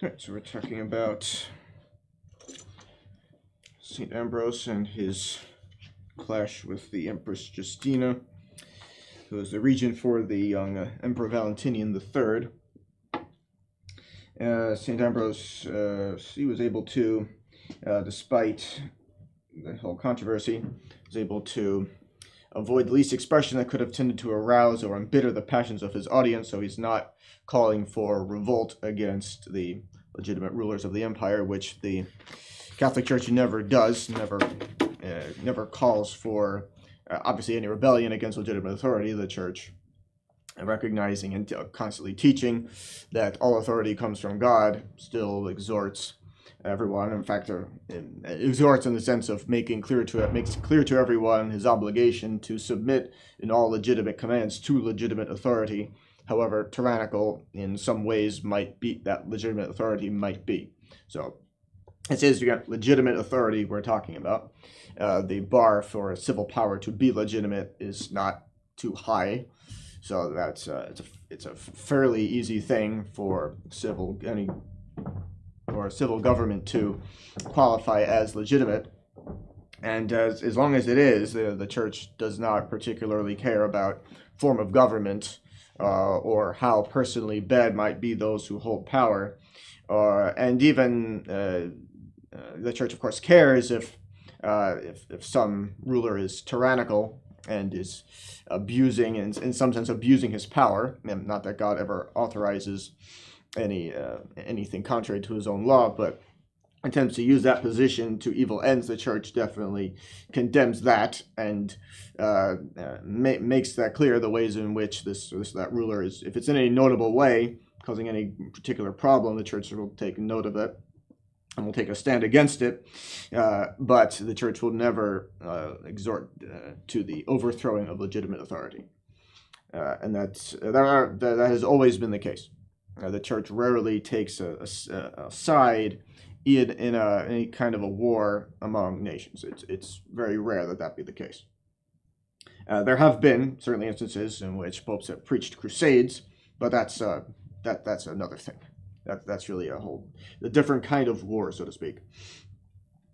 Right, so we're talking about St. Ambrose and his clash with the Empress Justina, who was the regent for the young Emperor Valentinian III. St. Ambrose, he was able to, despite the whole controversy, was able to avoid the least expression that could have tended to arouse or embitter the passions of his audience, so he's not calling for revolt against the legitimate rulers of the empire, which the Catholic Church never does, never calls for, obviously, any rebellion against legitimate authority. The Church, recognizing and constantly teaching that all authority comes from God, still exhorts everyone. In fact, exhorts in the sense of makes clear to everyone his obligation to submit in all legitimate commands to legitimate authority, however tyrannical in some ways might be that legitimate authority might be. So it is legitimate authority we're talking about. The bar for civil power to be legitimate is not too high, so that's it's a fairly easy thing for civil government to qualify as legitimate. And as long as it is, the Church does not particularly care about form of government or how personally bad might be those who hold power. And even the Church, of course, cares if some ruler is tyrannical and is abusing, in some sense, abusing his power. And not that God ever authorizes anything contrary to his own law, but attempts to use that position to evil ends. The Church definitely condemns that and makes that clear, the ways in which that ruler is, if it's in any notable way causing any particular problem, the Church will take note of it and will take a stand against it, but the Church will never exhort to the overthrowing of legitimate authority, and that has always been the case. The Church rarely takes a side in any kind of a war among nations. It's very rare that be the case. There have been certainly instances in which popes have preached crusades, but that's another thing. That's really a different kind of war, so to speak.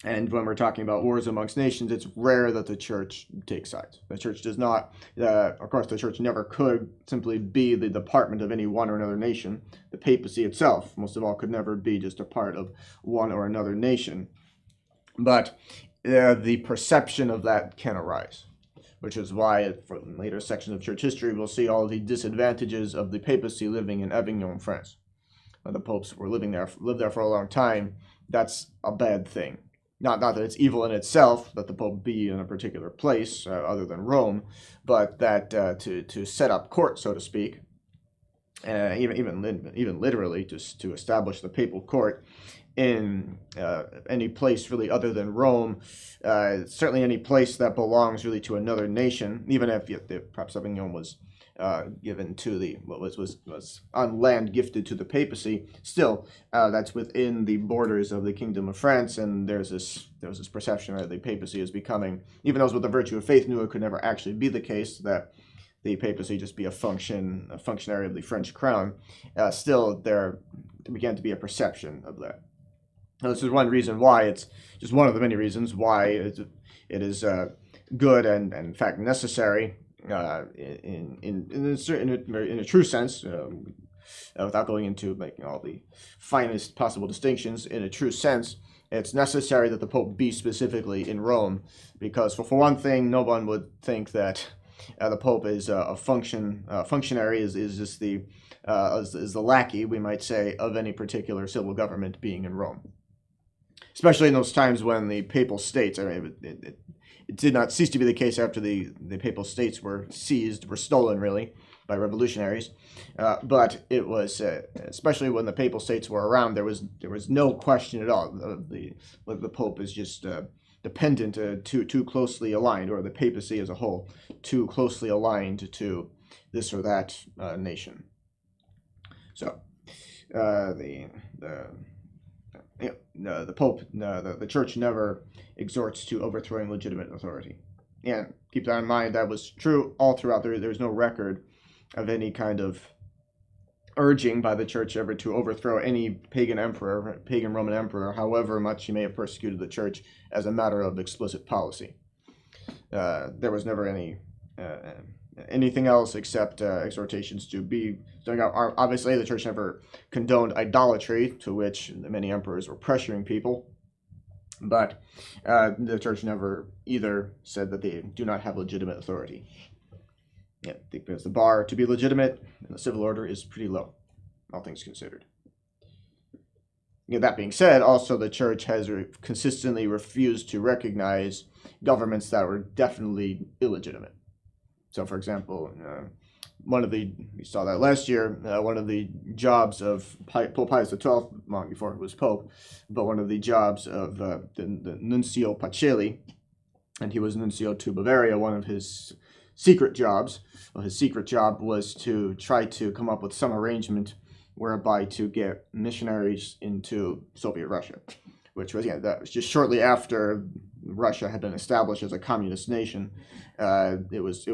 And when we're talking about wars amongst nations, it's rare that the Church takes sides. The Church does not, of course, the Church never could simply be the department of any one or another nation. The papacy itself, most of all, could never be just a part of one or another nation. But the perception of that can arise, which is why, for later sections of Church history, we'll see all the disadvantages of the papacy living in Avignon, France. When the popes were lived there for a long time, that's a bad thing. Not that it's evil in itself that the Pope be in a particular place other than Rome, but that to set up court, so to speak, even literally to establish the papal court in any place really other than Rome, certainly any place that belongs really to another nation, even if perhaps Avignon was given to was on land gifted to the papacy, still that's within the borders of the Kingdom of France, and there was this perception that the papacy is becoming, even those with the virtue of faith knew it could never actually be the case, that the papacy just be a functionary of the French crown. Still, there began to be a perception of that. Now, this is one reason why, it's just one of the many reasons why it is good and in fact necessary in a true sense, without going into making all the finest possible distinctions. In a true sense, it's necessary that the Pope be specifically in Rome, because for one thing, no one would think that the Pope is a functionary, is just is the lackey, we might say, of any particular civil government being in Rome. Especially in those times when the Papal States, I mean, it did not cease to be the case after the Papal States were stolen, really, by revolutionaries. But it was, especially when the Papal States were around, there was no question at all whether the Pope is just dependent, too closely aligned, or the papacy as a whole, too closely aligned to this or that nation. So, the Pope, the Church never exhorts to overthrowing legitimate authority. And keep that in mind, that was true all throughout. There's no record of any kind of urging by the Church ever to overthrow any pagan Roman emperor, however much he may have persecuted the Church, as a matter of explicit policy. There was never anything else except exhortations to be doing out. Obviously, the Church never condoned idolatry, to which many emperors were pressuring people. But the Church never either said that they do not have legitimate authority. Yeah, because the bar to be legitimate in the civil order is pretty low, all things considered. That being said, also the Church has consistently refused to recognize governments that were definitely illegitimate. So, for example, we saw that last year, one of the jobs of Pope Pius XII, long before he was Pope, but one of the jobs of the Nuncio Pacelli, and he was Nuncio to Bavaria, one of his secret jobs, his secret job was to try to come up with some arrangement whereby to get missionaries into Soviet Russia, which was, that was just shortly after Russia had been established as a communist nation. It was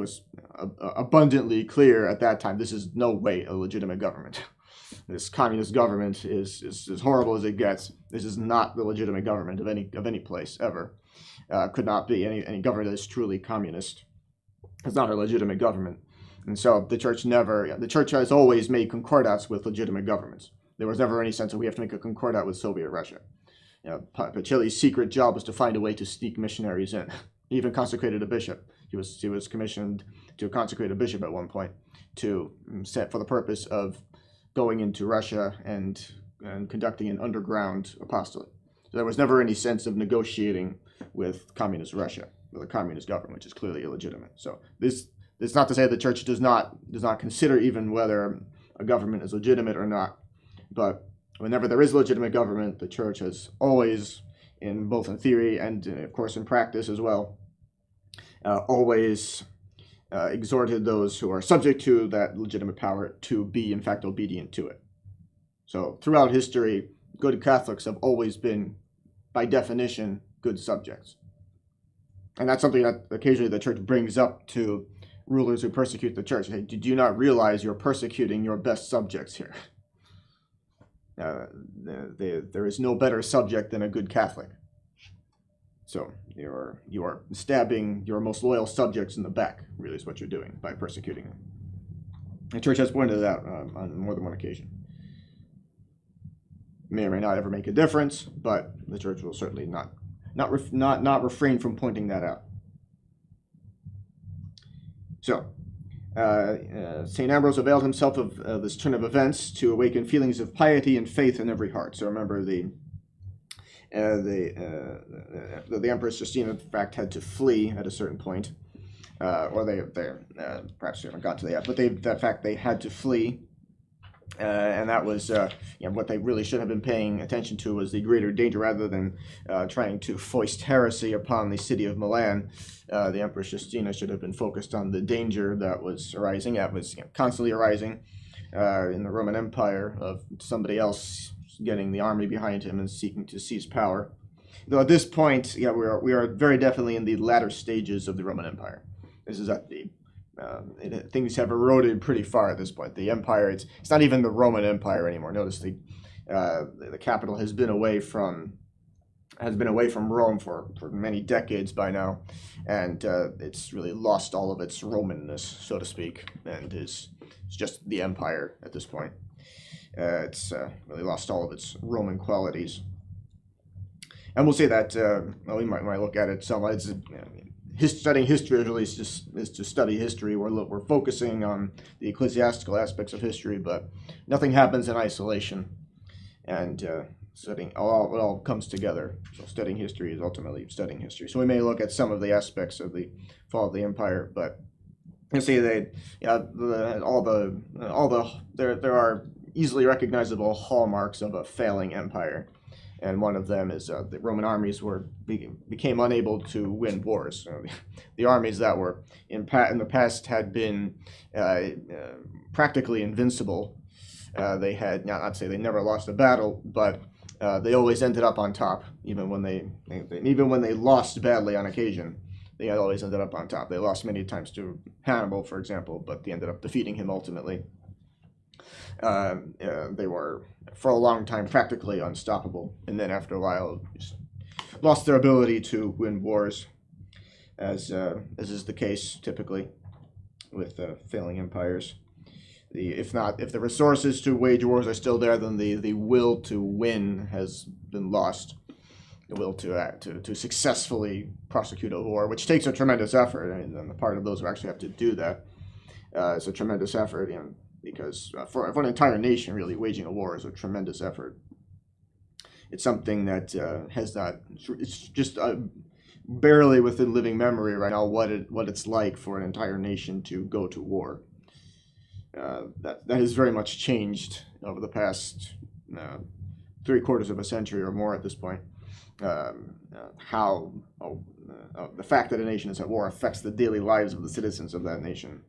abundantly clear at that time, this is no way a legitimate government. This communist government is as horrible as it gets. This is not the legitimate government of any place ever. Could not be any government that is truly communist. It's not a legitimate government. And so the Church has always made concordats with legitimate governments. There was never any sense that we have to make a concordat with Soviet Russia. Pacelli's secret job was to find a way to sneak missionaries in. He even consecrated a bishop. He was commissioned to consecrate a bishop at one point for the purpose of going into Russia and conducting an underground apostolate. So there was never any sense of negotiating with communist Russia, with a communist government, which is clearly illegitimate. So it's not to say the Church does not consider even whether a government is legitimate or not, but whenever there is a legitimate government, the Church has always, both in theory and of course in practice as well, always exhorted those who are subject to that legitimate power to be in fact obedient to it. So throughout history, good Catholics have always been, by definition, good subjects. And that's something that occasionally the Church brings up to rulers who persecute the Church. Hey, do you not realize you're persecuting your best subjects here? There is no better subject than a good Catholic. So you are stabbing your most loyal subjects in the back, really is what you're doing by persecuting them. The Church has pointed it out on more than one occasion. May or may not ever make a difference, but the Church will certainly not refrain from pointing that out. So, St. Ambrose availed himself of this turn of events to awaken feelings of piety and faith in every heart. So remember, the Empress Justina, in fact, had to flee at a certain point, or they perhaps they haven't got to that yet, but they had to flee. And that was what they really should have been paying attention to was the greater danger, rather than trying to foist heresy upon the city of Milan. The Empress Justina should have been focused on the danger that was arising, that was constantly arising in the Roman Empire, of somebody else getting the army behind him and seeking to seize power. Though at this point, we are very definitely in the latter stages of the Roman Empire. This is at the things have eroded pretty far at this point. The empire, it's not even the Roman Empire anymore. Notice the capital has been away from has been away from Rome for many decades by now, and it's really lost all of its Romanness, so to speak, and it's just the empire at this point. It's really lost all of its Roman qualities. And we'll say that well, we might look at it somewhat. Studying history is really is to study history. We're focusing on the ecclesiastical aspects of history, but nothing happens in isolation, and studying it all comes together. So studying history is ultimately studying history. So we may look at some of the aspects of the fall of the empire, but you see there are easily recognizable hallmarks of a failing empire. And one of them is the Roman armies became unable to win wars. The armies that were in the past had been practically invincible. They had not to say they never lost a battle, but they always ended up on top, even when they lost badly on occasion. They had always ended up on top. They lost many times to Hannibal, for example, but they ended up defeating him ultimately. They were, for a long time, practically unstoppable, and then after a while, just lost their ability to win wars, as is the case typically with failing empires. If the resources to wage wars are still there, then the will to win has been lost. The will to successfully prosecute a war, which takes a tremendous effort, and on the part of those who actually have to do that, it's a tremendous effort. Because for an entire nation, really, waging a war is a tremendous effort. It's something that it's just barely within living memory right now what it's like for an entire nation to go to war. That has very much changed over the past 3/4 of a century or more at this point. How the fact that a nation is at war affects the daily lives of the citizens of that nation.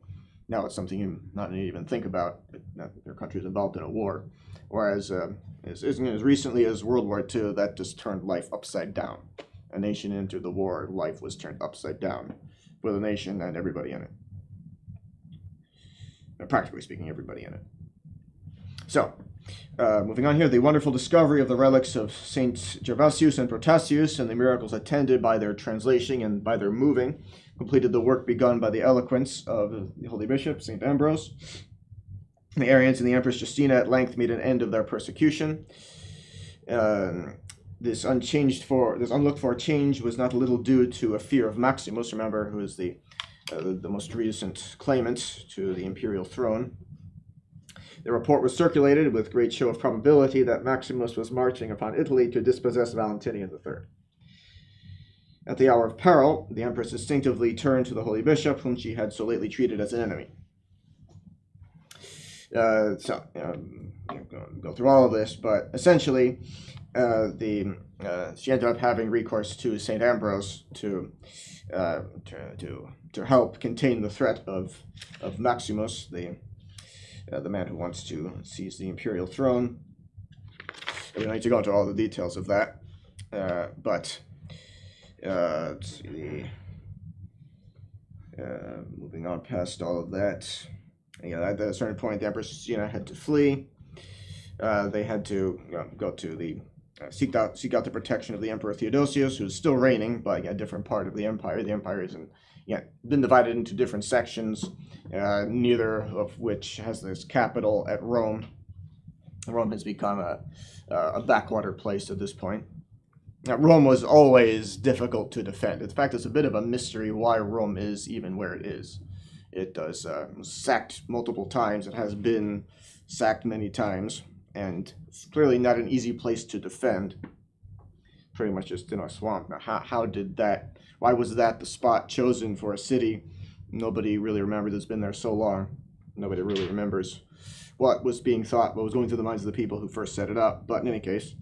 Now it's something you not even think about, that their country is involved in a war. Whereas as recently as World War II, that just turned life upside down. A nation entered the war, life was turned upside down for the nation and everybody in it. Practically speaking, everybody in it. So, moving on here, the wonderful discovery of the relics of Saints Gervasius and Protasius and the miracles attended by their translation and by their moving completed the work begun by the eloquence of the holy bishop, St. Ambrose. The Arians and the Empress Justina at length made an end of their persecution. This unlooked for change was not a little due to a fear of Maximus, remember, who is the most recent claimant to the imperial throne. The report was circulated with great show of probability that Maximus was marching upon Italy to dispossess Valentinian III. At the hour of peril, the Empress instinctively turned to the holy bishop, whom she had so lately treated as an enemy. Go through all of this, but essentially, she ended up having recourse to Saint Ambrose to help contain the threat of Maximus, the man who wants to seize the imperial throne. We don't need to go into all the details of that, but let's see. Moving on past all of that. At a certain point, the Empress Justina had to flee. They had to go to the seek out the protection of the Emperor Theodosius, who's still reigning, but a different part of the empire. The empire is been divided into different sections, neither of which has this capital at Rome. Rome has become a backwater place at this point. Rome was always difficult to defend. In fact, it's a bit of a mystery why Rome is even where it is. It was sacked multiple times. It has been sacked many times, and it's clearly not an easy place to defend. Pretty much just in a swamp. Now, how did that? Why was that the spot chosen for a city? Nobody really remembers. It's been there so long. Nobody really remembers what was being thought, what was going through the minds of the people who first set it up. But in any case,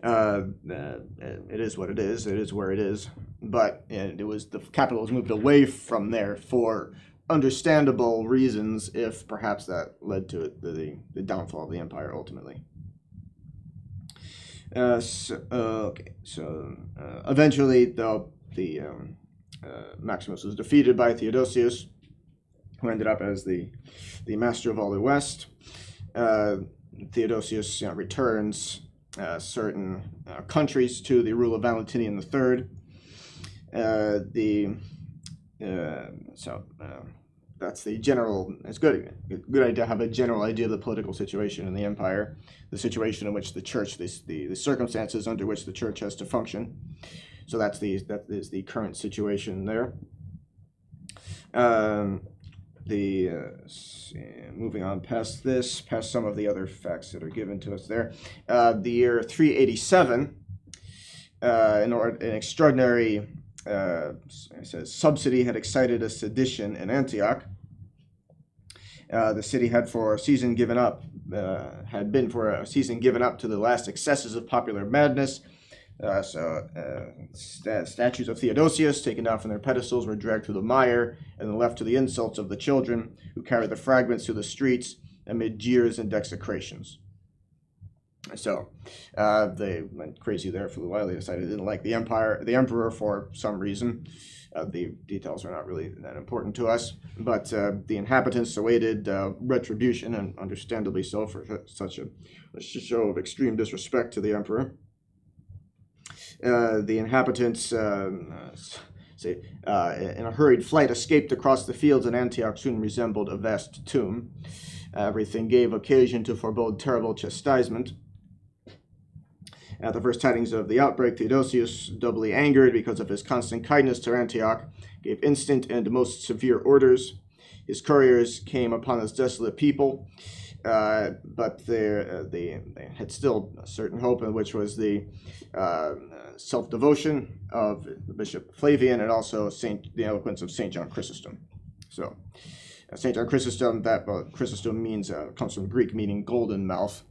it is what it is. It is where it is. But the capital was moved away from there for understandable reasons, if perhaps that led to the downfall of the empire ultimately. Eventually, though, Maximus was defeated by Theodosius, who ended up as the master of all the West. Theodosius returns certain countries to the rule of Valentinian III. That's the general. It's good idea to have a general idea of the political situation in the empire, the situation in which the church, the circumstances under which the church has to function. So that is the current situation there. Moving on past some of the other facts that are given to us there. The year 387, an extraordinary subsidy had excited a sedition in Antioch. The city had been for a season given up to the last excesses of popular madness. Statues of Theodosius, taken down from their pedestals, were dragged through the mire and then left to the insults of the children, who carried the fragments through the streets amid jeers and desecrations. So they went crazy there for a while. They decided they didn't like the emperor for some reason. The details are not really that important to us, but the inhabitants awaited retribution, and understandably so, for such a show of extreme disrespect to the emperor. The inhabitants, in a hurried flight, escaped across the fields, and Antioch soon resembled a vast tomb. Everything gave occasion to forebode terrible chastisement. At the first tidings of the outbreak, Theodosius, doubly angered because of his constant kindness to Antioch, gave instant and most severe orders. His couriers came upon this desolate people, but they had still a certain hope, which was the self-devotion of the Bishop Flavian, and also the eloquence of St. John Chrysostom. So, St. John Chrysostom, Chrysostom comes from Greek, meaning golden mouth.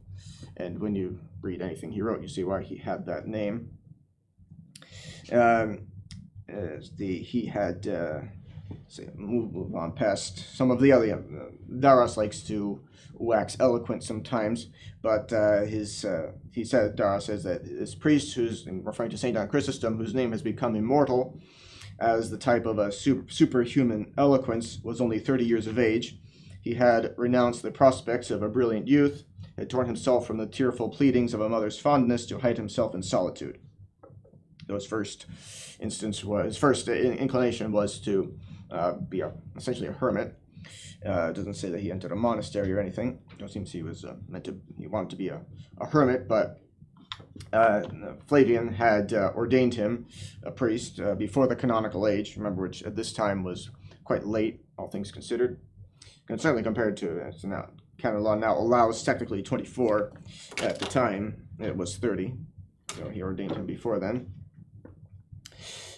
And when you read anything he wrote, you see why he had that name. Move on past some of the other. Daras likes to wax eloquent sometimes, but Daras says that this priest, who's referring to St. John Chrysostom, whose name has become immortal as the type of a superhuman eloquence, was only 30 years of age. He had renounced the prospects of a brilliant youth, had torn himself from the tearful pleadings of a mother's fondness to hide himself in solitude. His first inclination was to be essentially a hermit. It doesn't say that he entered a monastery or anything. It seems he was he wanted to be a hermit, but Flavian had ordained him a priest before the canonical age, remember, which at this time was quite late, all things considered. And certainly compared to now, canon law now allows technically 24. At the time, it was 30. So he ordained him before then.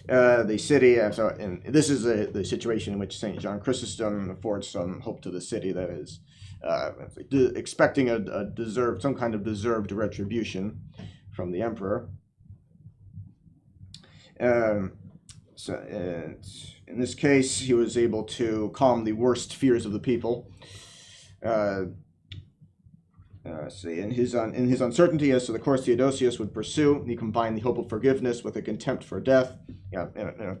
The city, and this is the situation in which St. John Chrysostom affords some hope to the city that is expecting some kind of deserved retribution from the emperor. In this case, he was able to calm the worst fears of the people. In his uncertainty as to the course Theodosius would pursue, he combined the hope of forgiveness with a contempt for death, in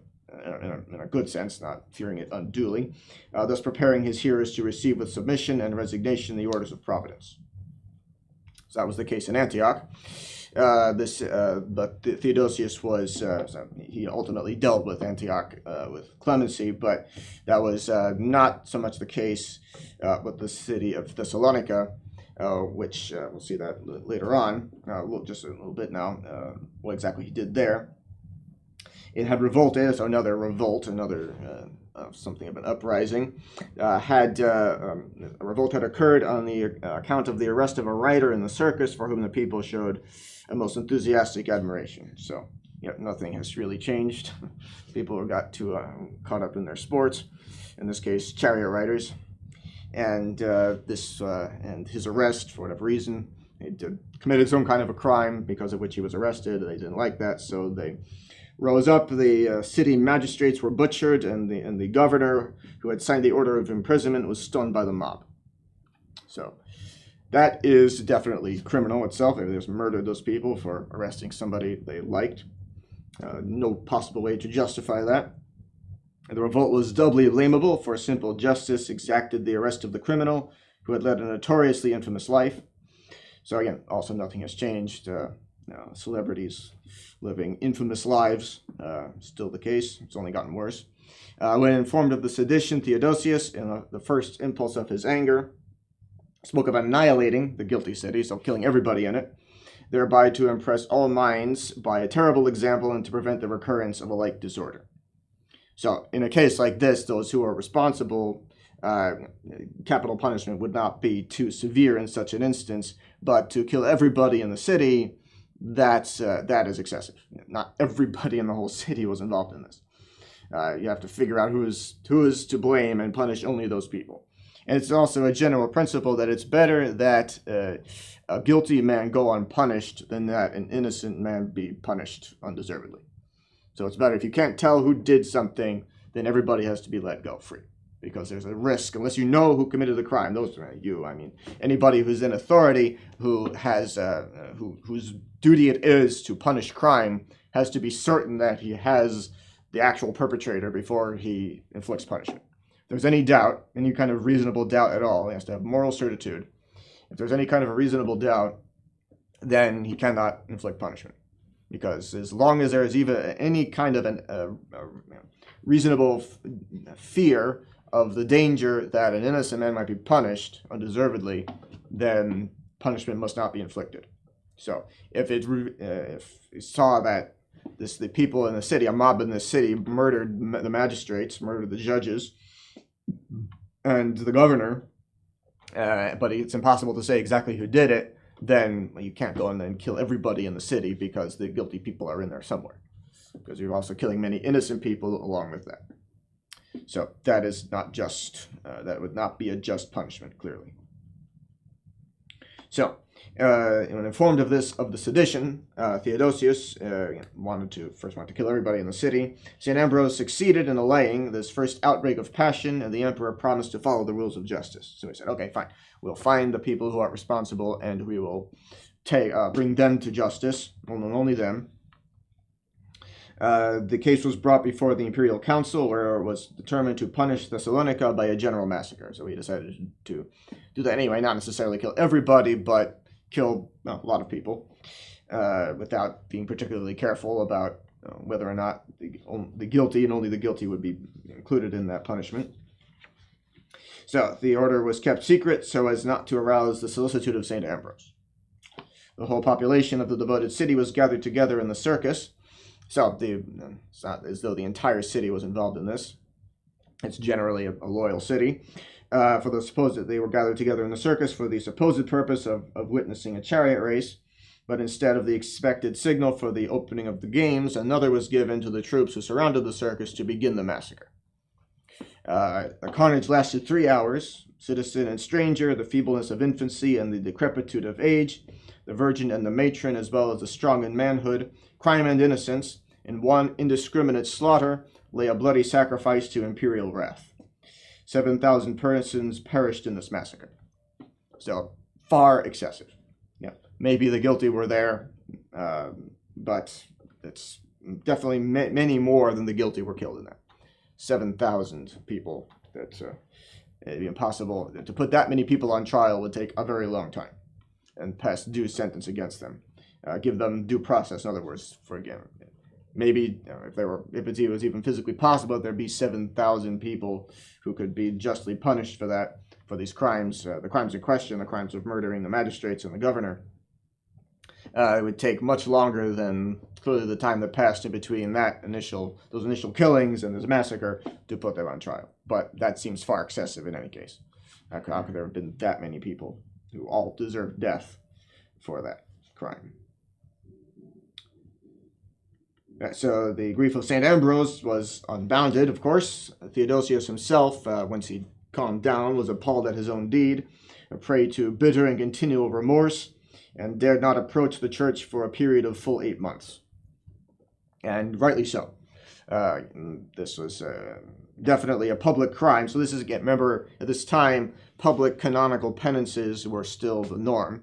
a good sense, not fearing it unduly, thus preparing his hearers to receive with submission and resignation the orders of Providence. So that was the case in Antioch. But Theodosius was, he ultimately dealt with Antioch with clemency, but that was not so much the case with the city of Thessalonica, which we'll see that later on, just a little bit now, what exactly he did there. It had revolted, so another revolt, something of an uprising. A revolt had occurred on the account of the arrest of a rider in the circus for whom the people showed a most enthusiastic admiration. So, nothing has really changed. People got too caught up in their sports, in this case, chariot riders. And and his arrest, for whatever reason, he committed some kind of a crime because of which he was arrested. They didn't like that, so they rose up. The city magistrates were butchered, and the governor, who had signed the order of imprisonment, was stoned by the mob. So that is definitely criminal itself. They just murdered those people for arresting somebody they liked. No possible way to justify that. The revolt was doubly blamable, for simple justice exacted the arrest of the criminal, who had led a notoriously infamous life. So again, also nothing has changed. Celebrities living infamous lives, still the case. It's only gotten worse. When informed of the sedition, Theodosius, in the first impulse of his anger, spoke of annihilating the guilty city, so killing everybody in it, thereby to impress all minds by a terrible example and to prevent the recurrence of a like disorder. So in a case like this, those who are responsible, capital punishment would not be too severe in such an instance, but to kill everybody in the city, that is excessive. Not everybody in the whole city was involved in this. You have to figure out who is to blame and punish only those people. And it's also a general principle that it's better that a guilty man go unpunished than that an innocent man be punished undeservedly. So it's better if you can't tell who did something, then everybody has to be let go free. Because there's a risk, unless you know who committed the crime. Those are you. I mean, anybody who's in authority who has whose duty it is to punish crime has to be certain that he has the actual perpetrator before he inflicts punishment. If there's any doubt, any kind of reasonable doubt at all, he has to have moral certitude. If there's any kind of a reasonable doubt, then he cannot inflict punishment. Because as long as there is even any kind of a reasonable fear of the danger that an innocent man might be punished undeservedly, then punishment must not be inflicted. So if you saw that the people in the city, a mob in the city, murdered the magistrates, murdered the judges, and the governor, but it's impossible to say exactly who did it, then you can't go in and kill everybody in the city because the guilty people are in there somewhere. Because you're also killing many innocent people along with that. So that is not just, that would not be a just punishment, clearly. So, when informed of this, of the sedition, Theodosius wanted to kill everybody in the city. St. Ambrose succeeded in allaying this first outbreak of passion, and the emperor promised to follow the rules of justice. So he said, okay, fine, we'll find the people who are responsible, and we will bring them to justice, only them. The case was brought before the Imperial Council, where it was determined to punish Thessalonica by a general massacre. So he decided to do that anyway, not necessarily kill everybody, but kill a lot of people without being particularly careful about whether or not the guilty and only the guilty would be included in that punishment. So the order was kept secret so as not to arouse the solicitude of St. Ambrose. The whole population of the devoted city was gathered together in the circus. So it's not as though the entire city was involved in this. It's generally a loyal city. They were gathered together in the circus for the supposed purpose of witnessing a chariot race, but instead of the expected signal for the opening of the games, another was given to the troops who surrounded the circus to begin the massacre. The carnage lasted 3 hours. Citizen and stranger, the feebleness of infancy and the decrepitude of age, the virgin and the matron, as well as the strong in manhood, crime and innocence, in one indiscriminate slaughter, lay a bloody sacrifice to imperial wrath. 7,000 persons perished in this massacre. So, far excessive. Yeah, maybe the guilty were there, but it's definitely many more than the guilty were killed in that. 7,000 people. It'd be impossible. To put that many people on trial would take a very long time and pass due sentence against them. Give them due process, in other words, for again. Maybe if it was even physically possible, there'd be 7,000 people who could be justly punished for these crimes, the crimes in question, the crimes of murdering the magistrates and the governor. It would take much longer than clearly the time that passed in between those initial killings and this massacre to put them on trial. But that seems far excessive in any case. How could there have been that many people who all deserved death for that crime? So the grief of St. Ambrose was unbounded, of course. Theodosius himself, once he calmed down, was appalled at his own deed, a prey to bitter and continual remorse, and dared not approach the church for a period of full 8 months. And rightly so. This was definitely a public crime. So this is, again, remember, at this time, public canonical penances were still the norm,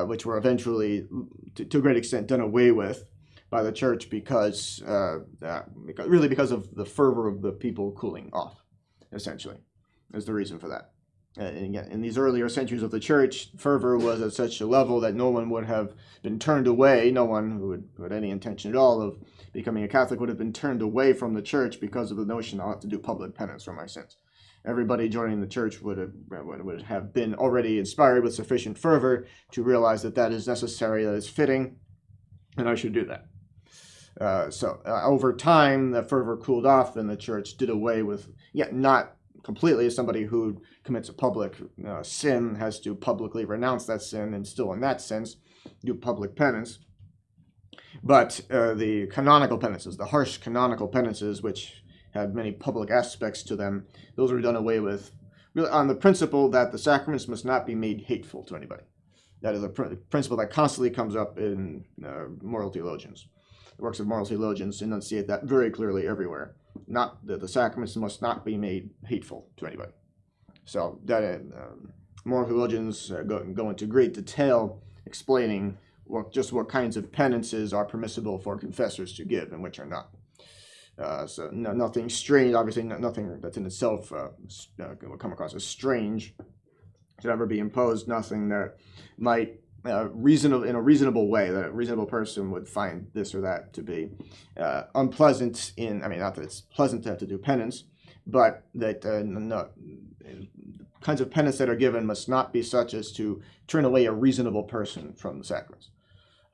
which were eventually, to a great extent, done away with by the church because of the fervor of the people cooling off, essentially, is the reason for that. And again, in these earlier centuries of the church, fervor was at such a level that no one would have been turned away. No one who had any intention at all of becoming a Catholic would have been turned away from the church because of the notion I'll have to do public penance for my sins. Everybody joining the church would have been already inspired with sufficient fervor to realize that that is necessary, that is fitting, and I should do that. So over time, the fervor cooled off, and the church did away with, yet not completely. Somebody who commits a public sin has to publicly renounce that sin and still, in that sense, do public penance. But the canonical penances, the harsh canonical penances, which had many public aspects to them, those were done away with really on the principle that the sacraments must not be made hateful to anybody. That is a principle that constantly comes up in moral theologians. The works of moral theologians enunciate that very clearly everywhere. Not that the sacraments must not be made hateful to anybody. So that moral theologians go into great detail explaining just what kinds of penances are permissible for confessors to give and which are not. So nothing strange, obviously nothing that's in itself will come across as strange should ever be imposed. Nothing that might in a reasonable way, that a reasonable person would find this or that to be unpleasant. Not that it's pleasant to have to do penance, but that kinds of penance that are given must not be such as to turn away a reasonable person from the sacraments.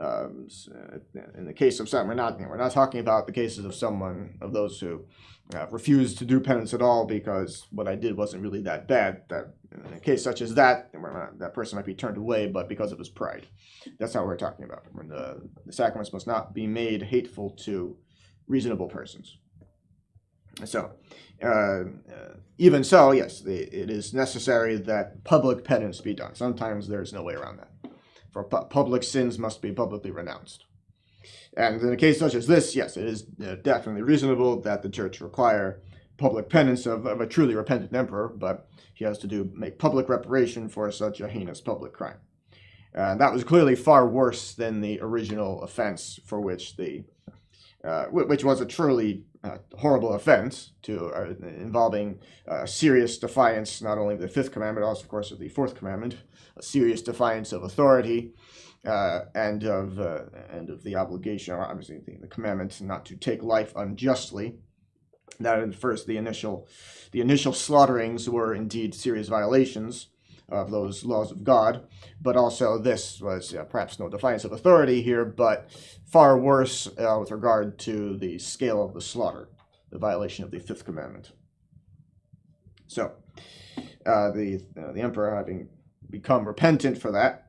In the case of some, we're not talking about the cases of those who refuse to do penance at all because what I did wasn't really that bad. That in a case such as that, that person might be turned away, but because of his pride. That's not what we're talking about. The sacraments must not be made hateful to reasonable persons. So, even so, yes, it is necessary that public penance be done. Sometimes there's no way around that. For public sins must be publicly renounced. And in a case such as this, yes, it is definitely reasonable that the church require public penance of a truly repentant emperor, but he has to make public reparation for such a heinous public crime. That was clearly far worse than the original offense for which which was a truly horrible offense involving serious defiance, not only of the fifth commandment, but also, of course, of the fourth commandment, a serious defiance of authority and of the obligation, or obviously the commandment not to take life unjustly. That at first, the initial slaughterings were indeed serious violations of those laws of God, but also this was perhaps no defiance of authority here, but far worse with regard to the scale of the slaughter, the violation of the fifth commandment. So the emperor, having become repentant for that,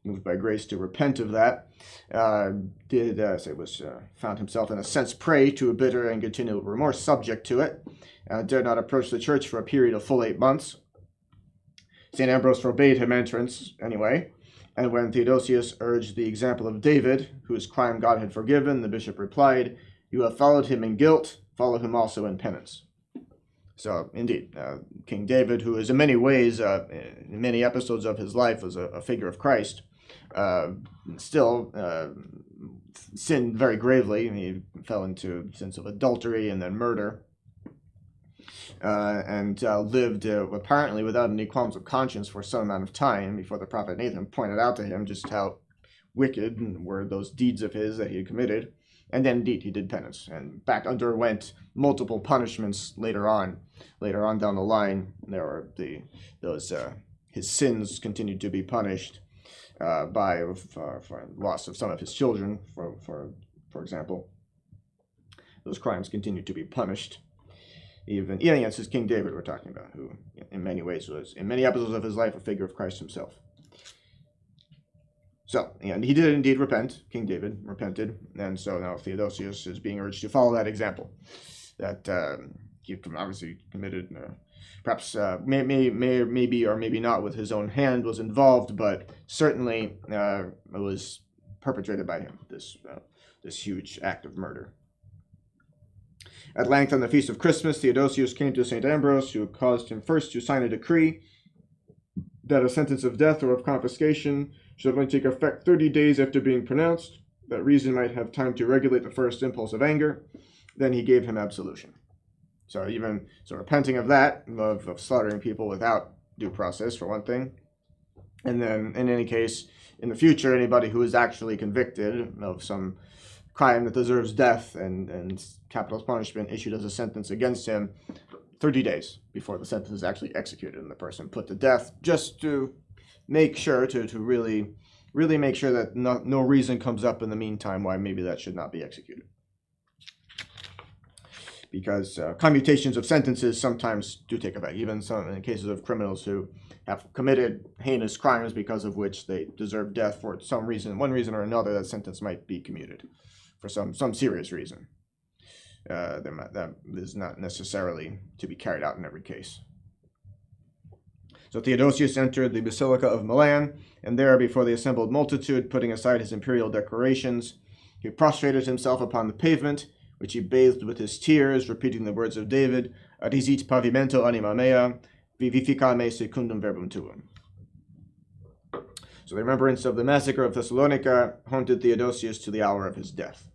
moved by grace to repent of that, found himself in a sense prey to a bitter and continual remorse, subject to it, dared not approach the church for a period of full 8 months. St. Ambrose forbade him entrance anyway, and when Theodosius urged the example of David, whose crime God had forgiven, the bishop replied, "You have followed him in guilt, follow him also in penance." So, indeed, King David, who is in many ways, in many episodes of his life, was a figure of Christ, still sinned very gravely. He fell into sins of adultery and then murder. And lived apparently without any qualms of conscience for some amount of time before the prophet Nathan pointed out to him just how wicked were those deeds of his that he had committed. And then indeed he did penance and underwent multiple punishments later on down the line. There were his sins continued to be punished by for loss of some of his children, for example. Those crimes continued to be punished. Yes, it's King David we're talking about, who in many ways was, in many episodes of his life, a figure of Christ himself. So, and he did indeed repent. King David repented, and so now Theodosius is being urged to follow that example. That he obviously committed, perhaps maybe or maybe not with his own hand was involved, but certainly it was perpetrated by him, this huge act of murder. At length, on the feast of Christmas, Theodosius came to St. Ambrose, who caused him first to sign a decree that a sentence of death or of confiscation should only take effect 30 days after being pronounced, that reason might have time to regulate the first impulse of anger. Then he gave him absolution. So even repenting of that, of slaughtering people without due process, for one thing. And then, in any case, in the future, anybody who is actually convicted of some crime that deserves death and capital punishment issued as a sentence against him, 30 days before the sentence is actually executed and the person put to death, just to make sure, to really make sure that no reason comes up in the meantime why maybe that should not be executed. Because commutations of sentences sometimes do take effect, even in cases of criminals who have committed heinous crimes because of which they deserve death for some reason, one reason or another, that sentence might be commuted for some serious reason. That is not necessarily to be carried out in every case. So Theodosius entered the Basilica of Milan, and there, before the assembled multitude, putting aside his imperial decorations, he prostrated himself upon the pavement, which he bathed with his tears, repeating the words of David, Adisit pavimento anima mea, vivifica me secundum verbum tuum. So the remembrance of the massacre of Thessalonica haunted Theodosius to the hour of his death.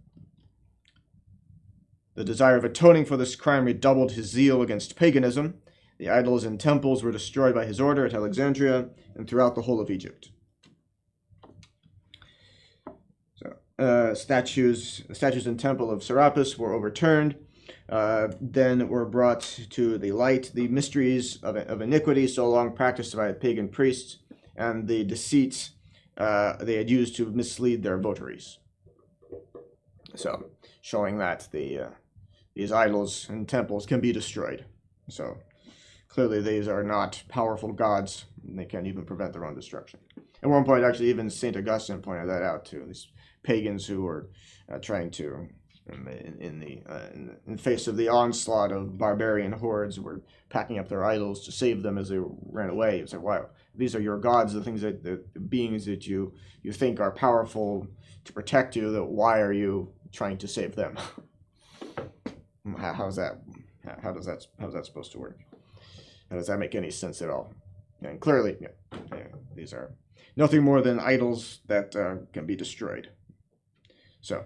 The desire of atoning for this crime redoubled his zeal against paganism. The idols and temples were destroyed by his order at Alexandria and throughout the whole of Egypt. Statues in temple of Serapis were overturned. Then were brought to the light the mysteries of iniquity so long practiced by pagan priests and the deceits they had used to mislead their votaries. So, showing that these idols and temples can be destroyed. So, clearly these are not powerful gods, and they can't even prevent their own destruction. At one point, actually, even St. Augustine pointed that out too. These pagans who were trying to, in face of the onslaught of barbarian hordes, were packing up their idols to save them as they ran away. He said, "Wow, these are your gods, the things that the beings that you think are powerful to protect you. That why are you trying to save them?" How's that supposed to work? How does that make any sense at all? And clearly, these are nothing more than idols that can be destroyed. So,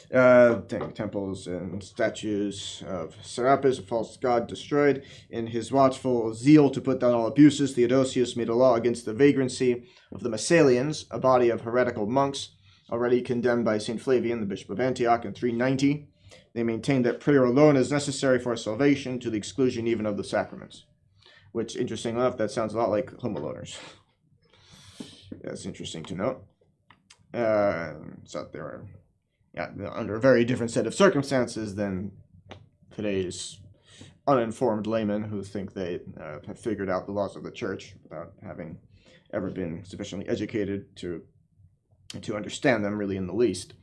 temples and statues of Serapis, a false god, destroyed. In his watchful zeal to put down all abuses, Theodosius made a law against the vagrancy of the Massalians, a body of heretical monks, already condemned by St. Flavian, the bishop of Antioch, in 390. They maintained that prayer alone is necessary for salvation, to the exclusion even of the sacraments. Which, interesting enough, that sounds a lot like homoloners. That's interesting to note. So there are, under a very different set of circumstances than today's uninformed laymen who think they have figured out the laws of the church without having ever been sufficiently educated to understand them really in the least.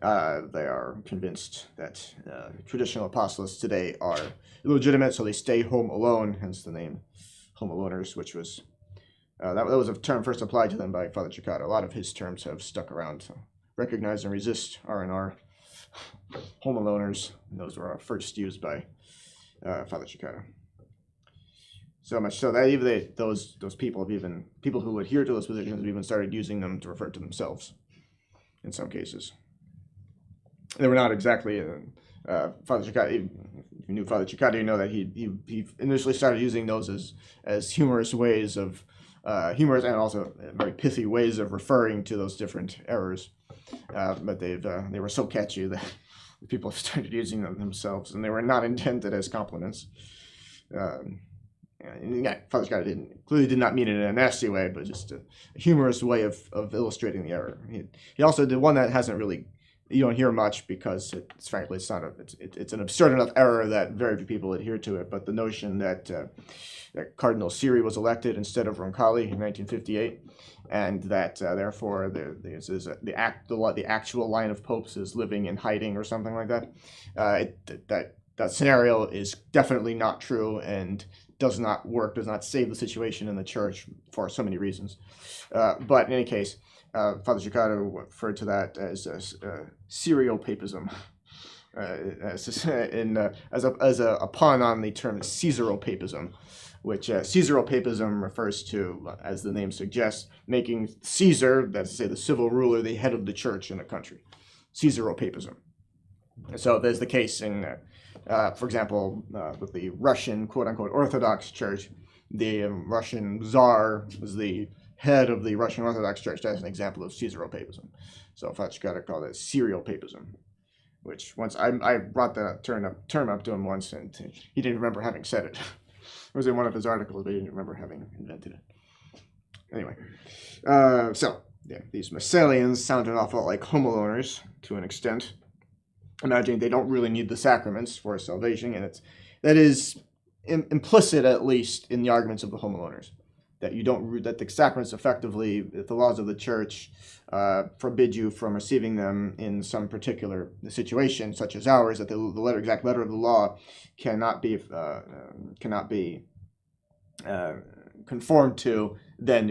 They are convinced that traditional apostolates today are illegitimate, so they stay home alone, hence the name homoloners, which was that was a term first applied to them by Father Cicada. A lot of his terms have stuck around. So recognize and resist R&R, homoloners. Those were first used by Father Cicada. So much so that even those people who adhere to those positions have even started using them to refer to themselves. In some cases, they were not exactly Father Cicada. If you knew Father Cicada, you know that he initially started using those as humorous ways of humorous and also very pithy ways of referring to those different errors. But they were so catchy that people have started using them themselves, and they were not intended as compliments. Father Scott clearly did not mean it in a nasty way, but just a humorous way of illustrating the error. He also did one that hasn't really, you don't hear much because it's frankly it's an absurd enough error that very few people adhere to it. But the notion that Cardinal Siri was elected instead of Roncalli in 1958, and that therefore the actual line of popes is living in hiding or something like that. That scenario is definitely not true and does not work, does not save the situation in the church for so many reasons. But in any case, Father Cicada referred to that as Syrio-papism, as a pun on the term Caesaro-papism, which Caesaro-papism refers to, as the name suggests, making Caesar, that's to say the civil ruler, the head of the church in a country. Caesaro-papism. So there's the case in, for example, with the Russian quote-unquote Orthodox Church. the Russian Tsar was the head of the Russian Orthodox Church. That's an example of Caesaropapism. So Fachkara called it serial papism, which once I brought that term up to him once, and he didn't remember having said it. It was in one of his articles, but he didn't remember having invented it. Anyway, so yeah, these Massalians sound an awful lot like home aloners to an extent, imagining they don't really need the sacraments for salvation, and that is implicit, at least, in the arguments of the home aloners, that that the sacraments effectively, if the laws of the church forbid you from receiving them in some particular situation, such as ours, that the exact letter of the law cannot be conformed to, then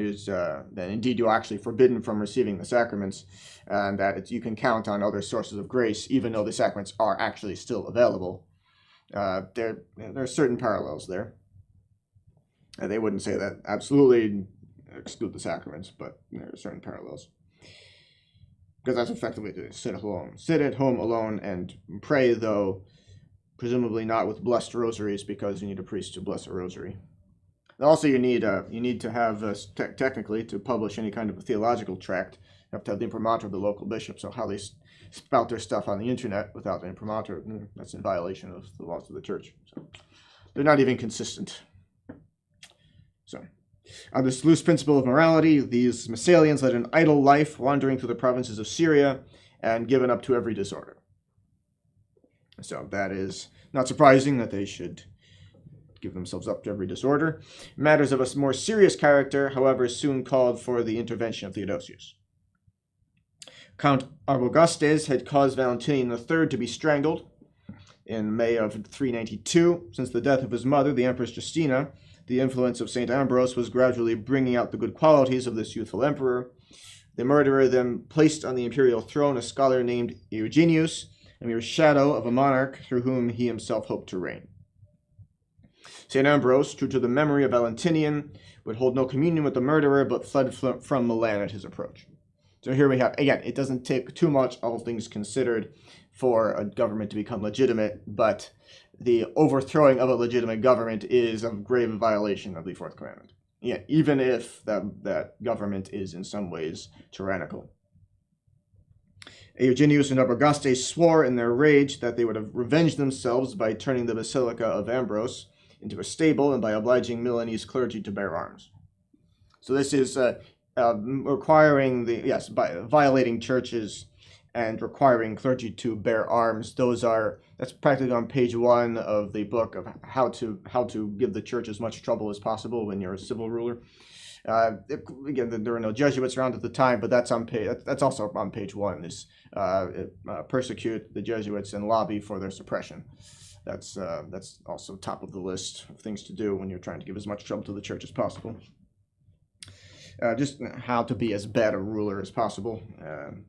indeed you're actually forbidden from receiving the sacraments, and that you can count on other sources of grace, even though the sacraments are actually still available. There are certain parallels there. They wouldn't say that absolutely exclude the sacraments, but there are certain parallels. Because that's effectively to sit at home alone and pray, though presumably not with blessed rosaries, because you need a priest to bless a rosary. And also, you need to have technically, to publish any kind of a theological tract, you have to have the imprimatur of the local bishop. So how they spout their stuff on the internet without the imprimatur, that's in violation of the laws of the church. So they're not even consistent. So, on this loose principle of morality, these Massalians led an idle life, wandering through the provinces of Syria and given up to every disorder. So that is not surprising that they should give themselves up to every disorder. Matters of a more serious character, however, soon called for the intervention of Theodosius. Count Arbogustes had caused Valentinian III to be strangled in May of 392. Since the death of his mother, the Empress Justina, the influence of St. Ambrose was gradually bringing out the good qualities of this youthful emperor. The murderer then placed on the imperial throne a scholar named Eugenius, a mere shadow of a monarch through whom he himself hoped to reign. St. Ambrose, true to the memory of Valentinian, would hold no communion with the murderer, but fled from Milan at his approach. So here we have, again, it doesn't take too much, all things considered, for a government to become legitimate, but the overthrowing of a legitimate government is a grave violation of the Fourth Commandment. Yeah, even if that government is in some ways tyrannical. Eugenius and Arbogustes swore in their rage that they would have revenged themselves by turning the Basilica of Ambrose into a stable and by obliging Milanese clergy to bear arms. So this is requiring by violating churches and requiring clergy to bear arms. That's practically on page 1 of the book of how to give the church as much trouble as possible when you're a civil ruler. Again, there were no Jesuits around at the time, but that's also on page 1. Is persecute the Jesuits and lobby for their suppression. That's also top of the list of things to do when you're trying to give as much trouble to the church as possible. Just how to be as bad a ruler as possible.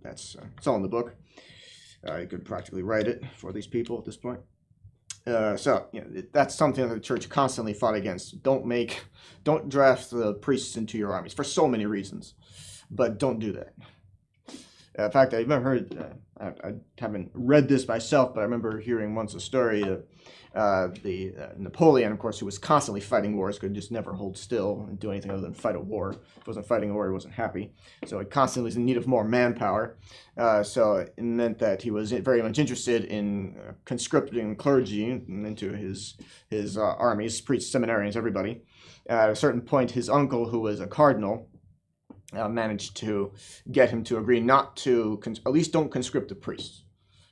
It's all in the book. You could practically write it for these people at this point. That's something that the church constantly fought against. Don't draft the priests into your armies for so many reasons, but don't do that. In fact, I've never heard, I haven't read this myself, but I remember hearing once a story of Napoleon, of course, who was constantly fighting wars, could just never hold still and do anything other than fight a war. If he wasn't fighting a war, he wasn't happy. So he constantly was in need of more manpower. So it meant that he was very much interested in conscripting clergy into his armies, priests, seminarians, everybody. At a certain point, his uncle, who was a cardinal, managed to get him to agree not to, at least don't conscript the priests.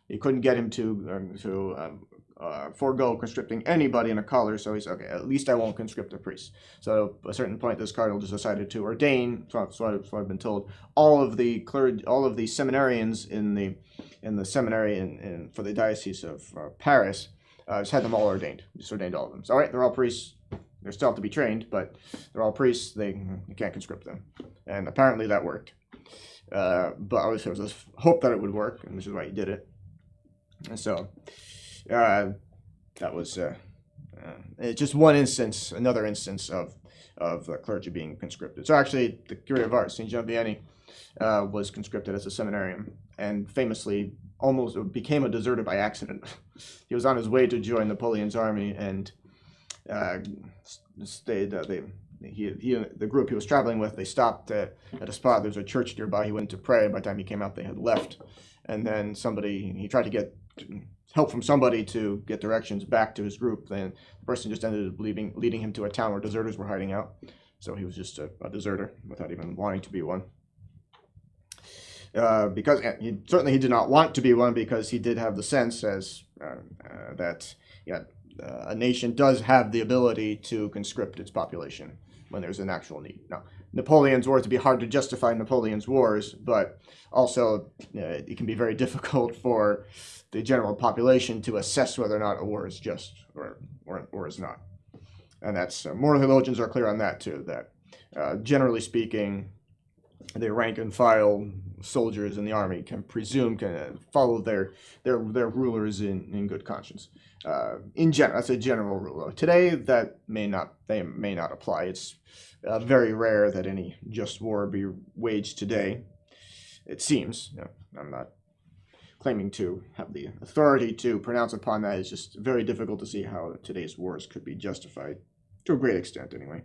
He couldn't get him to forego conscripting anybody in a collar, so he's okay, at least I won't conscript the priests. So at a certain point, this cardinal just decided to ordain, so I've been told, all of the seminarians in the seminary for the Diocese of Paris, just had them all ordained, just ordained all of them. So all right, they're all priests. They still have to be trained, but they're all priests. You can't conscript them. And apparently that worked. But obviously there was this hope that it would work, and this is why he did it. And so that was just one instance, another instance of clergy being conscripted. So actually, the Curé of Ars, St. John Vianney, was conscripted as a seminarian, and famously almost became a deserter by accident. He was on his way to join Napoleon's army, and uh, stayed. The group he was traveling with, they stopped at a spot. There's a church nearby. He went to pray, and by the time he came out, they had left. And then he tried to get help from somebody to get directions back to his group. Then the person just ended up leading him to a town where deserters were hiding out. So he was just a deserter without even wanting to be one. Because he did not want to be one, because he did have the sense that a nation does have the ability to conscript its population when there's an actual need. Now, Napoleon's wars, it'd be hard to justify Napoleon's wars, but also it can be very difficult for the general population to assess whether or not a war is just or is not. And that's moral theologians are clear on that too, that generally speaking, the rank and file soldiers in the army can follow their rulers in good conscience. In general, that's a general rule. Today, they may not apply. It's very rare that any just war be waged today. It seems. I'm not claiming to have the authority to pronounce upon that. It's just very difficult to see how today's wars could be justified, to a great extent, anyway.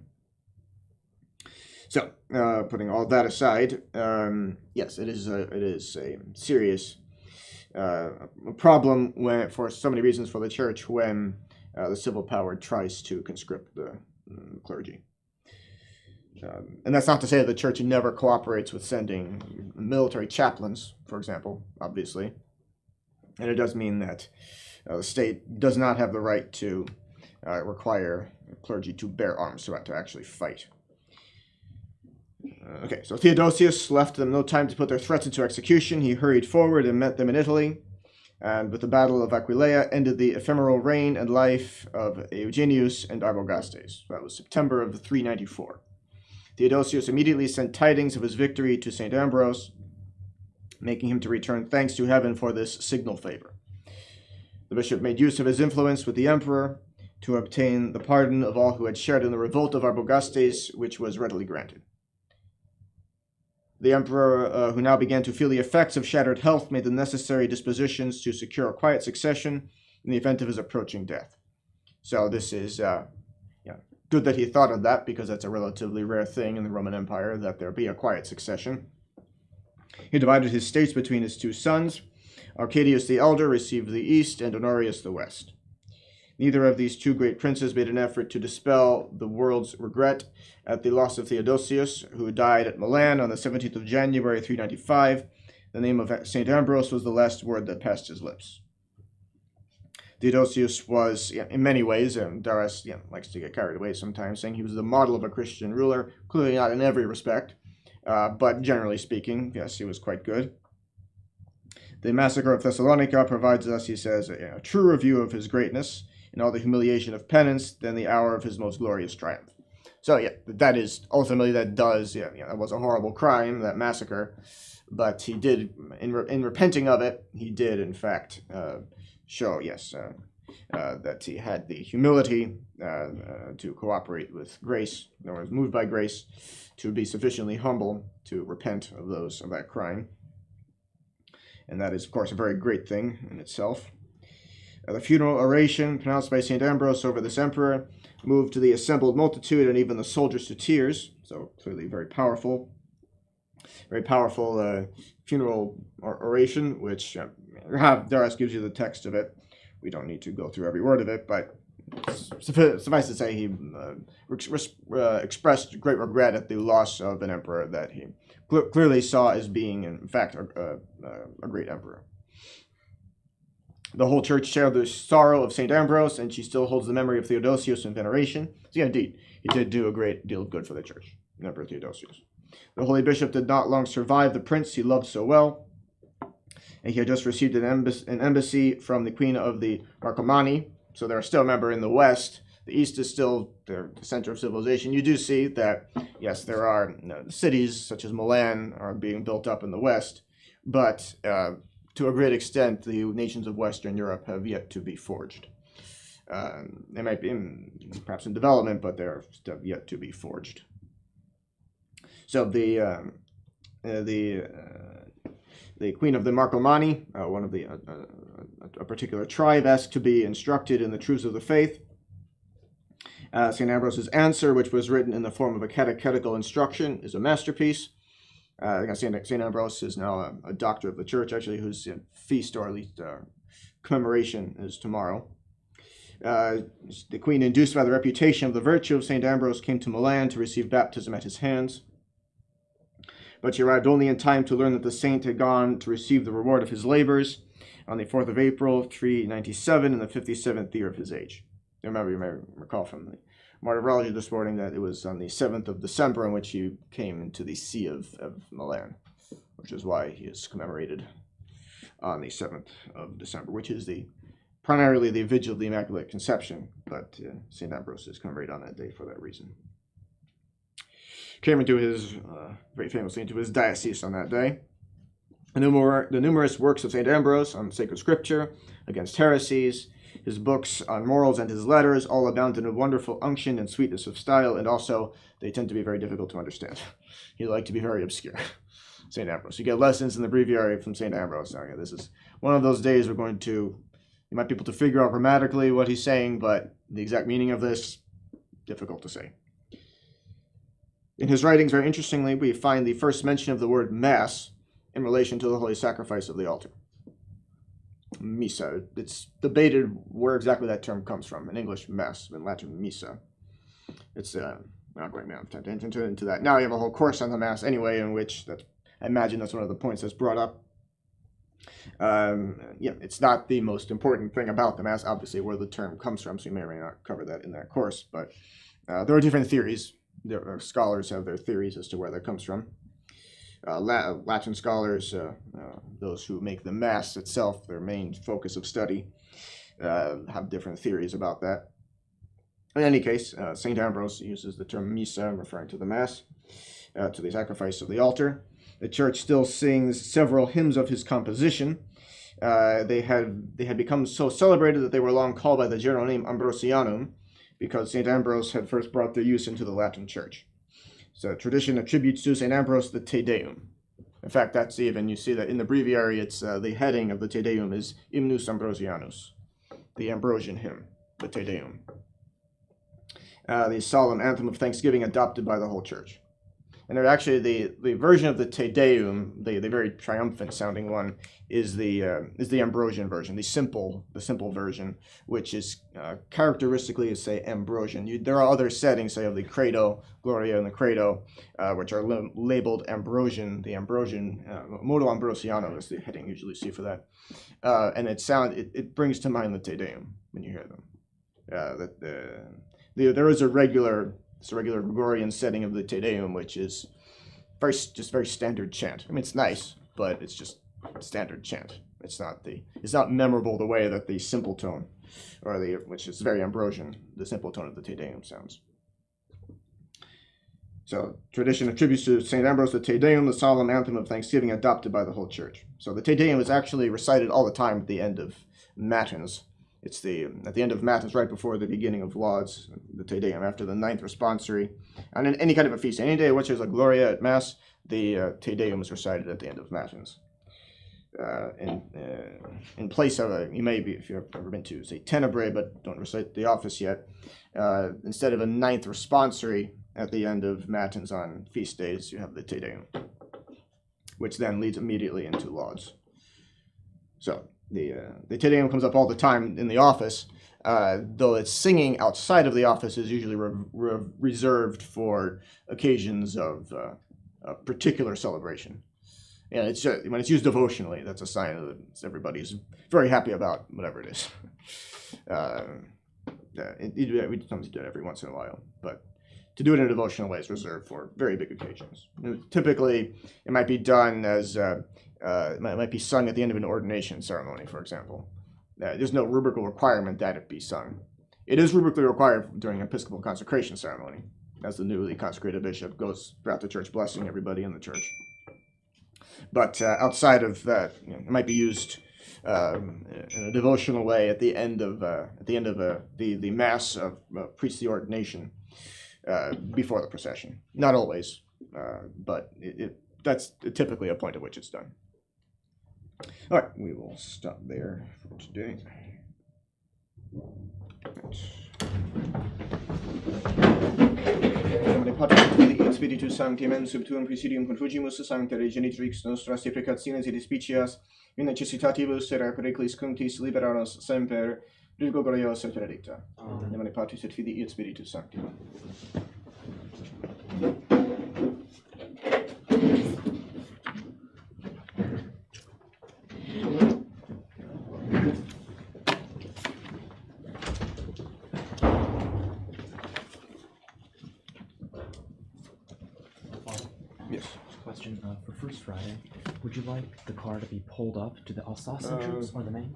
So, putting all that aside, yes, it is a serious problem for so many reasons for the church when the civil power tries to conscript the clergy. And that's not to say that the church never cooperates with sending military chaplains, for example, obviously. And it does mean that the state does not have the right to require clergy to bear arms, to actually fight. Okay, so Theodosius left them no time to put their threats into execution. He hurried forward and met them in Italy, and with the Battle of Aquileia ended the ephemeral reign and life of Eugenius and Arbogastes. That was September of 394. Theodosius immediately sent tidings of his victory to St. Ambrose, making him to return thanks to heaven for this signal favor. The bishop made use of his influence with the emperor to obtain the pardon of all who had shared in the revolt of Arbogastes, which was readily granted. The emperor, who now began to feel the effects of shattered health, made the necessary dispositions to secure a quiet succession in the event of his approaching death. So this is good that he thought of that, because that's a relatively rare thing in the Roman Empire, that there be a quiet succession. He divided his states between his two sons. Arcadius the elder received the east, and Honorius the west. Neither of these two great princes made an effort to dispel the world's regret at the loss of Theodosius, who died at Milan on the 17th of January, 395. The name of St. Ambrose was the last word that passed his lips. Theodosius was, in many ways, and Darras likes to get carried away sometimes, saying he was the model of a Christian ruler, clearly not in every respect, but generally speaking, yes, he was quite good. The massacre of Thessalonica provides us, he says, a true review of his greatness, in all the humiliation of penance, than the hour of his most glorious triumph. So that is ultimately, that was a horrible crime, that massacre, but he did, in repenting of it, he did in fact show, that he had the humility to cooperate with grace, or was moved by grace, to be sufficiently humble to repent of that crime. And that is, of course, a very great thing in itself. The funeral oration pronounced by St. Ambrose over this emperor moved the assembled multitude and even the soldiers to tears, so clearly very powerful funeral oration, which Darras gives you the text of it. We don't need to go through every word of it, but suffice to say, he expressed great regret at the loss of an emperor that he clearly saw as being, in fact, a great emperor. The whole church shared the sorrow of St. Ambrose, and she still holds the memory of Theodosius in veneration. So indeed, he did do a great deal of good for the church, Emperor Theodosius. The holy bishop did not long survive the prince he loved so well, and he had just received an embassy from the queen of the Marcomanni. So they're still, remember, in the west. The east is still the center of civilization. You do see that, yes, there are cities such as Milan are being built up in the west, but to a great extent, the nations of Western Europe have yet to be forged. They might be perhaps in development, but they're still yet to be forged. So the queen of the Marcomanni, one of a particular tribe, asked to be instructed in the truths of the faith. St. Ambrose's answer, which was written in the form of a catechetical instruction, is a masterpiece. St. Ambrose is now a doctor of the church, actually, whose feast, or at least commemoration, is tomorrow. The queen, induced by the reputation of the virtue of St. Ambrose, came to Milan to receive baptism at his hands. But she arrived only in time to learn that the saint had gone to receive the reward of his labors on the 4th of April, 397, in the 57th year of his age. Remember, you may recall from the martyrology this morning that it was on the 7th of December in which he came into the See of Milan, which is why he is commemorated on the 7th of December, which is primarily the Vigil of the Immaculate Conception, but St. Ambrose is commemorated on that day for that reason. Came into his, very famously, into his diocese on that day. The numerous works of St. Ambrose on sacred scripture, against heresies, his books on morals, and his letters all abound in a wonderful unction and sweetness of style, and also they tend to be very difficult to understand. He liked to be very obscure. St. Ambrose. You get lessons in the breviary from St. Ambrose. Now, this is one of those days you might be able to figure out grammatically what he's saying, but the exact meaning of this, difficult to say. In his writings, very interestingly, we find the first mention of the word Mass in relation to the Holy Sacrifice of the altar. Missa. It's debated where exactly that term comes from. In English, Mass. In Latin, Missa. It's not going to enter into that. Now you have a whole course on the Mass anyway, in which I imagine that's one of the points that's brought up. It's not the most important thing about the Mass, obviously, where the term comes from, so you may or may not cover that in that course. But there are different theories. Scholars have their theories as to where that comes from. Latin scholars, those who make the Mass itself their main focus of study, have different theories about that. In any case, St. Ambrose uses the term Missa, referring to the Mass, to the sacrifice of the altar. The church still sings several hymns of his composition. They had become so celebrated that they were long called by the general name Ambrosianum, because St. Ambrose had first brought their use into the Latin Church. So tradition attributes to St. Ambrose the Te Deum. In fact, that's even, you see that in the breviary, it's the heading of the Te Deum is Hymnus Ambrosianus, the Ambrosian hymn, the Te Deum. The solemn anthem of thanksgiving adopted by the whole church. And actually, the version of the Te Deum, the very triumphant sounding one, is the Ambrosian version, the simple version, which is characteristically, say, Ambrosian. There are other settings, say, of the Credo, Gloria, and the Credo, which are labeled Ambrosian. The Ambrosian, Modo Ambrosiano is the heading you usually see for that, and it brings to mind the Te Deum when you hear them. There is a regular Gregorian setting of the Te Deum, which is very standard chant. I mean, it's nice, but it's just standard chant. It's not memorable the way that the simple tone, which is very Ambrosian, the simple tone of the Te Deum sounds. So tradition attributes to St. Ambrose the Te Deum, the solemn anthem of thanksgiving adopted by the whole church. So the Te Deum is actually recited all the time at the end of Matins. It's at the end of Matins, right before the beginning of Lauds, the Te Deum, after the 9th responsory. And in any kind of a feast, any day in which there's a Gloria at Mass, the Te Deum is recited at the end of Matins. In place of you may be, if you've ever been to, say, Tenebrae, but don't recite the office yet, instead of a 9th responsory at the end of Matins on feast days, you have the Te Deum, which then leads immediately into Lauds. So the Te Deum comes up all the time in the office, though its singing outside of the office is usually reserved for occasions of a particular celebration. And it's just, when it's used devotionally, that's a sign that everybody's very happy about whatever it is. We sometimes do it every once in a while, but to do it in a devotional way is reserved for very big occasions. Typically, it might be done as it might be sung at the end of an ordination ceremony, for example. There's no rubrical requirement that it be sung. It is rubrically required during Episcopal consecration ceremony, as the newly consecrated bishop goes throughout the church blessing everybody in the church. But outside of that, it might be used in a devotional way at the end of the Mass of priestly ordination before the procession. Not always, but that's typically a point at which it's done. All right, we will stop there for today. Right. Spiritus Sancti, men sub tuum presidium confugimus, Sancta Regenitrix nostras deprecationes et despicias, in necessitatibus era periclis cunctis libera nos semper, Virgo gloriosa et benedicta. In nomine Patris et Filii et Spiritus Sancti. Yes. Question for First Friday, would you like the car to be pulled up to the Alsace entrance or the main?